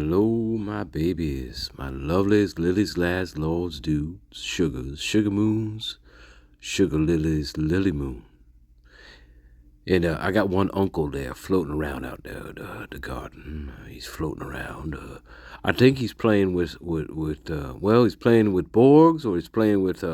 Hello, my babies, my loveliest lilies, lads, lords, dudes, sugars, sugar moons, sugar lilies, lily moon. And I got one uncle there floating around out there, the garden. He's floating around. I think he's playing with he's playing with Borgs, or he's playing with,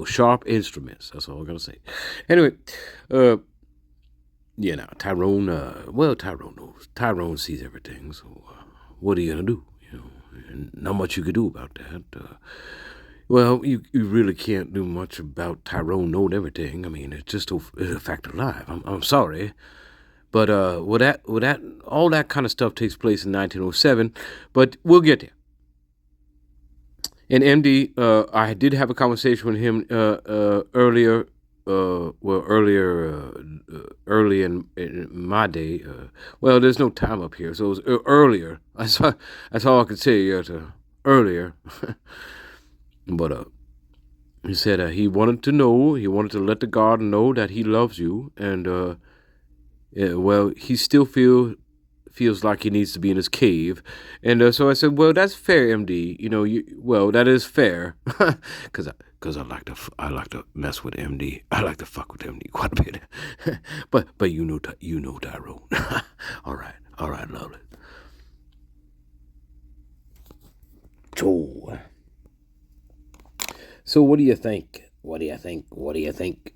sharp instruments. That's all I'm going to say. Anyway, Tyrone, Tyrone knows. Tyrone sees everything, so what are you going to do? And not much you could do about that. You really can't do much about Tyrone knowing everything. I mean, it's just a fact of life. I'm sorry. But all that kind of stuff takes place in 1907, but we'll get there. And MD, I did have a conversation with him earlier. Early in my day. There's no time up here, so it was earlier. That's all I could say. Earlier. But he said he wanted to let the garden know that he loves you, and he still feels like he needs to be in his cave, and so I said, well, that's fair, MD. That is fair, because I like to mess with MD. I like to fuck with MD quite a bit, but you know Tyrone. all right, lovely. So what do you think? What do you think? What do you think?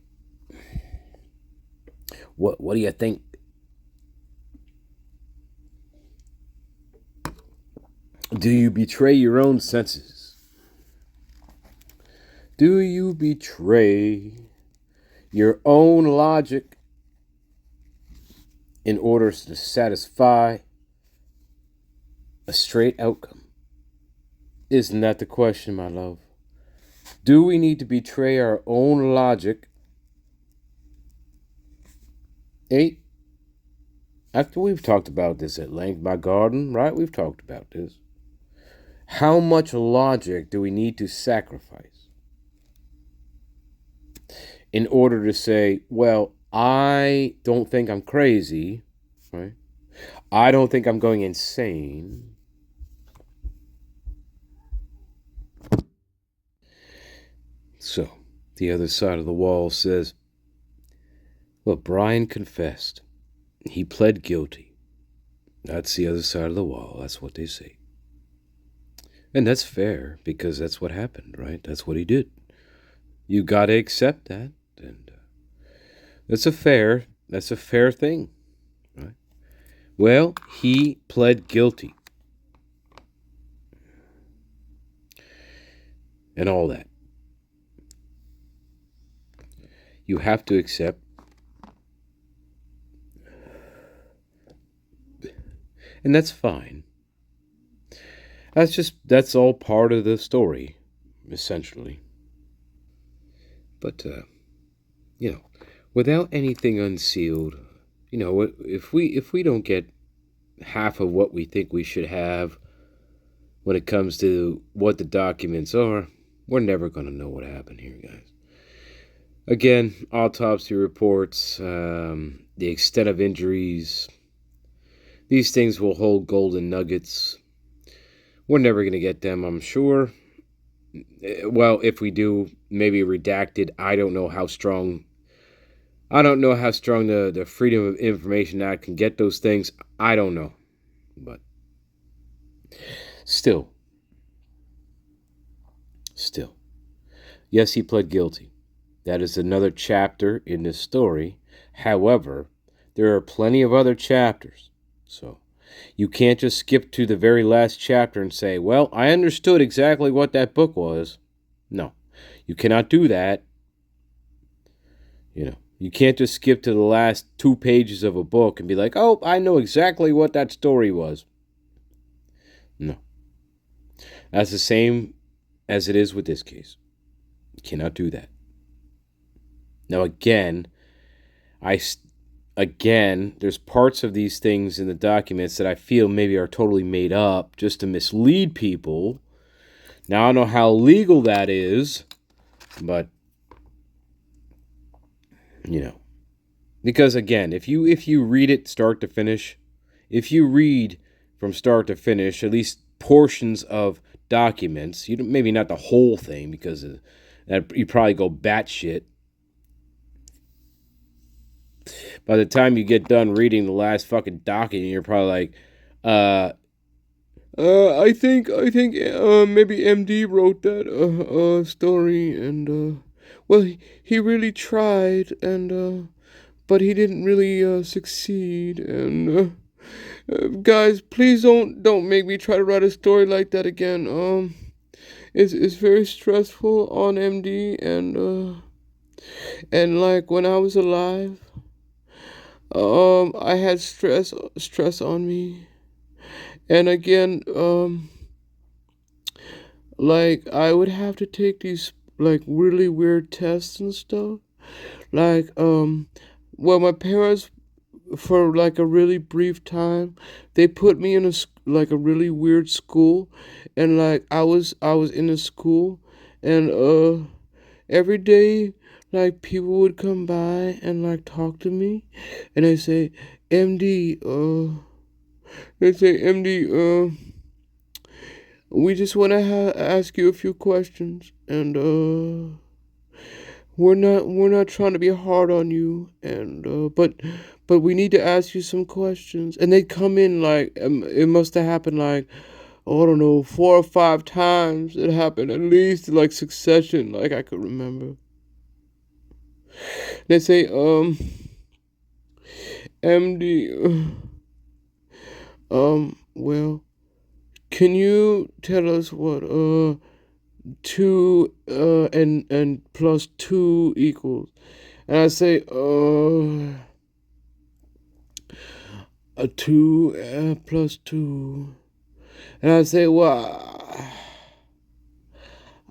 What do you think? Do you betray your own senses? Do you betray your own logic in order to satisfy a straight outcome? Isn't that the question, my love? Do we need to betray our own logic? After we've talked about this at length, my garden, right? We've talked about this. How much logic do we need to sacrifice in order to say, well, I don't think I'm crazy, right? I don't think I'm going insane. So, the other side of the wall says, well, Brian confessed. He pled guilty. That's the other side of the wall. That's what they say. And that's fair, because that's what happened, right? That's what he did. You got to accept that, and that's a fair thing, right? Well, he pled guilty, and all that. You have to accept. And that's fine. That's all part of the story, essentially. But, without anything unsealed, if we don't get half of what we think we should have when it comes to what the documents are, we're never going to know what happened here, guys. Again, autopsy reports, the extent of injuries, these things will hold golden nuggets. We're never going to get them, I'm sure. Well, if we do, maybe redacted. I don't know how strong the Freedom of Information Act can get those things. I don't know. But still. Yes, he pled guilty. That is another chapter in this story. However, there are plenty of other chapters. So you can't just skip to the very last chapter and say, well, I understood exactly what that book was. No, you cannot do that. You can't just skip to the last 2 pages of a book and be like, oh, I know exactly what that story was. No. That's the same as it is with this case. You cannot do that. Now, again, there's parts of these things in the documents that I feel maybe are totally made up just to mislead people. Now, I don't know how legal that is, but, because again, if you read it start to finish, if you read from start to finish, at least portions of documents. Maybe not the whole thing, because that you probably go batshit. By the time you get done reading the last fucking document, you're probably like, I think maybe MD wrote that story, and well, he really tried, and but he didn't really succeed, and guys, please don't make me try to write a story like that again. It's very stressful on MD, and like when I was alive, I had stress on me, and again, like I would have to take these like really weird tests and stuff, like well, my parents, for like a really brief time, they put me in like a really weird school, and like I was in a school, and every day, like people would come by and like talk to me, and they say, MD, we just want to ask you a few questions, and we're not trying to be hard on you, and but we need to ask you some questions. And they'd come in like, it must have happened like, oh, I don't know, 4 or 5 times. It happened at least like succession, like I could remember. They say, MD, well, can you tell us what 2 and plus 2 equals? And I say, a 2 plus 2. And I say, well,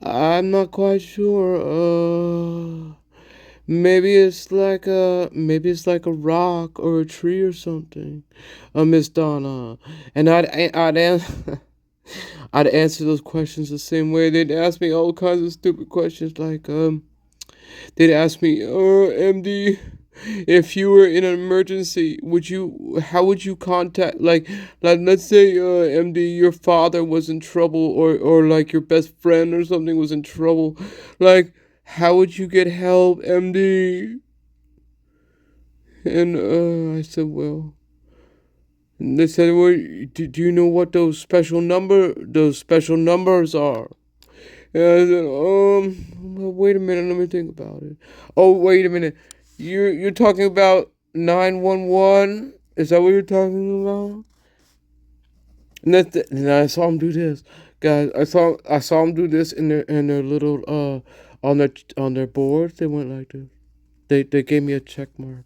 I'm not quite sure. Maybe it's like a rock or a tree or something, Miss Donna. And I'd answer those questions the same way. They'd ask me all kinds of stupid questions, like they'd ask me, MD, if you were in an emergency, how would you contact, like let's say, MD, your father was in trouble, or like your best friend or something was in trouble, like, how would you get help, MD? And I said, well, and they said, well, do you know what those special numbers are? And I said, well, wait a minute, let me think about it. Oh, wait a minute. You're talking about 911? Is that what you're talking about? And I saw him do this, guys. I saw him do this in their little on their boards. They went like this. They gave me a check mark.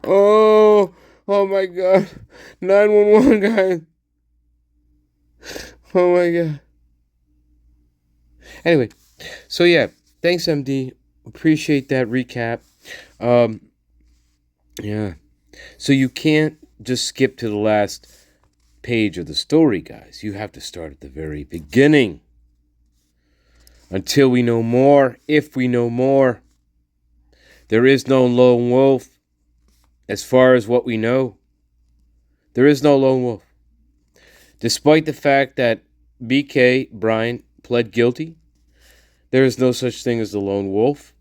oh oh my god, 911, guys. Oh my god. Anyway, so yeah, thanks, MD. Appreciate that recap. Yeah. So you can't just skip to the last page of the story, guys. You have to start at the very beginning. Until we know more, if we know more. There is no lone wolf. As far as what we know, there is no lone wolf. Despite the fact that BK, Brian, pled guilty, there is no such thing as the lone wolf.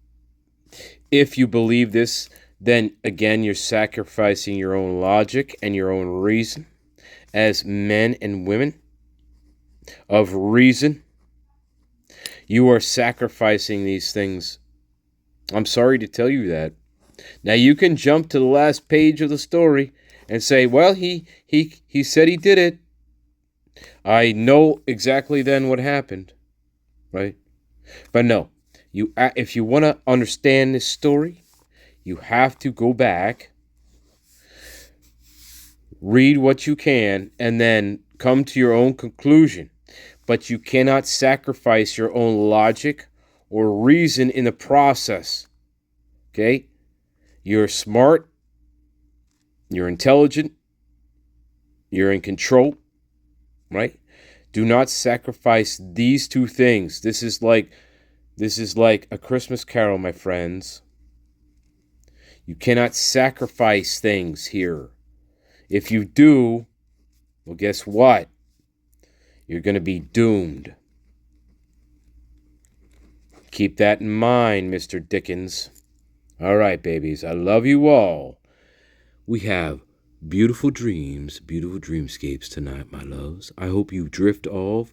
If you believe this, then again, you're sacrificing your own logic and your own reason as men and women of reason. You are sacrificing these things. I'm sorry to tell you that. Now you can jump to the last page of the story and say, well, he said he did it. I know exactly then what happened, right? But no, if you want to understand this story, you have to go back, read what you can, and then come to your own conclusion. But you cannot sacrifice your own logic or reason in the process. Okay? You're smart, you're intelligent, you're in control, right? Do not sacrifice these two things. This is like a Christmas Carol, my friends. You cannot sacrifice things here. If you do, well, guess what? You're going to be doomed. Keep that in mind, Mr. Dickens. All right, babies. I love you all. We have beautiful dreamscapes tonight, my loves. I hope you drift off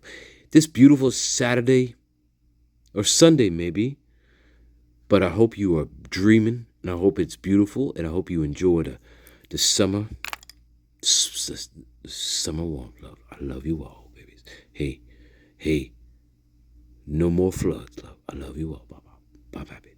this beautiful Saturday or Sunday, maybe. But I hope you are dreaming, and I hope it's beautiful, and I hope you enjoy the summer warmth, love. I love you all, babies. Hey, no more floods, love. I love you all. Bye, baby.